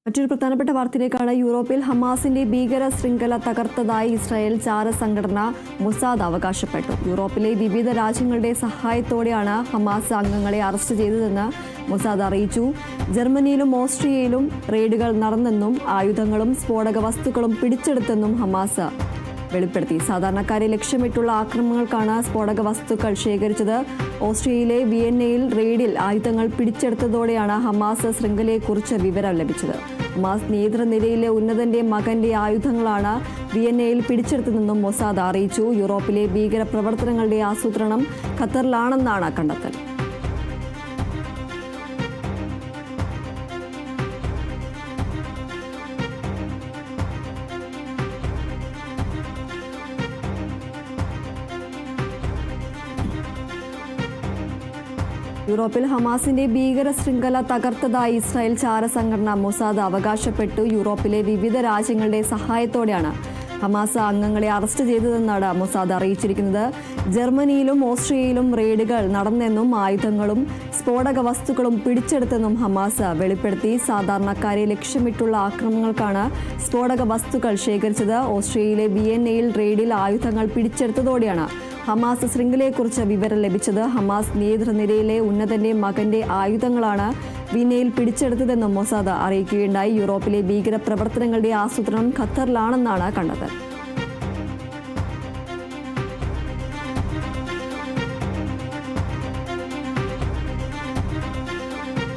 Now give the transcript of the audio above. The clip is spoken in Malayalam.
മറ്റൊരു പ്രധാനപ്പെട്ട വാർത്തയിലേക്കാണ്. യൂറോപ്പിൽ ഹമാസിന്റെ ഭീകര ശൃംഖല തകർത്തതായി ഇസ്രായേൽ ചാരസംഘടന മൊസാദ് അവകാശപ്പെട്ടു. യൂറോപ്പിലെ വിവിധ രാജ്യങ്ങളുടെ സഹായത്തോടെയാണ് ഹമാസ് അംഗങ്ങളെ അറസ്റ്റ് ചെയ്തതെന്ന് മൊസാദ് അറിയിച്ചു. ജർമ്മനിയിലും ഓസ്ട്രിയയിലും റെയ്ഡുകൾ നടന്നെന്നും ആയുധങ്ങളും സ്ഫോടക വസ്തുക്കളും പിടിച്ചെടുത്തെന്നും ഹമാസ് വെളിപ്പെടുത്തി. സാധാരണക്കാരെ ലക്ഷ്യമിട്ടുള്ള ആക്രമണങ്ങൾക്കാണ് സ്ഫോടക വസ്തുക്കൾ ശേഖരിച്ചത്. ഓസ്ട്രിയയിലെ വിയന്നയിൽ റെയ്ഡിൽ ആയുധങ്ങൾ പിടിച്ചെടുത്തതോടെയാണ് ഹമാസ് ശൃംഖലയെക്കുറിച്ച് വിവരം ലഭിച്ചത്. ഹമാസ് നേതൃനിരയിലെ ഉന്നതന്റെ മകന്റെ ആയുധങ്ങളാണ് വിയന്നയിൽ പിടിച്ചെടുത്തതെന്നും മൊസാദ് അറിയിച്ചു. യൂറോപ്പിലെ ഭീകര പ്രവർത്തനങ്ങളുടെ ആസൂത്രണം ഖത്തറിലാണെന്നാണ് കണ്ടെത്തൽ. യൂറോപ്പിൽ ഹമാസിന്റെ ഭീകര ശൃംഖല തകർത്തതായി ഇസ്രായേൽ ചാരസംഘടന മൊസാദ് അവകാശപ്പെട്ടു. യൂറോപ്പിലെ വിവിധ രാജ്യങ്ങളുടെ സഹായത്തോടെയാണ് ഹമാസ് അംഗങ്ങളെ അറസ്റ്റ് ചെയ്തതെന്നാണ് മൊസാദ് അറിയിച്ചിരിക്കുന്നത്. ജർമ്മനിയിലും ഓസ്ട്രിയയിലും റെയ്ഡുകൾ നടന്നെന്നും ആയുധങ്ങളും സ്ഫോടക വസ്തുക്കളും പിടിച്ചെടുത്തെന്നും ഹമാസ് വെളിപ്പെടുത്തി. സാധാരണക്കാരെ ലക്ഷ്യമിട്ടുള്ള ആക്രമണങ്ങൾക്കാണ് സ്ഫോടക വസ്തുക്കൾ ശേഖരിച്ചത്. ഓസ്ട്രിയയിലെ വിയന്നയിൽ റെയ്ഡിൽ ആയുധങ്ങൾ പിടിച്ചെടുത്തതോടെയാണ് ഹമാസ് ശൃംഖലയെക്കുറിച്ച് വിവരം ലഭിച്ചത്. ഹമാസ് നേതൃനിരയിലെ ഉന്നതന്റെ മകന്റെ ആയുധങ്ങളാണ് വിയന്നയിൽ പിടിച്ചെടുത്തതെന്നും മൊസാദ് അറിയിക്കുകയുണ്ടായി. യൂറോപ്പിലെ ഭീകര പ്രവർത്തനങ്ങളുടെ ആസൂത്രണം ഖത്തറിലാണെന്നാണ് കണ്ടെത്തൽ.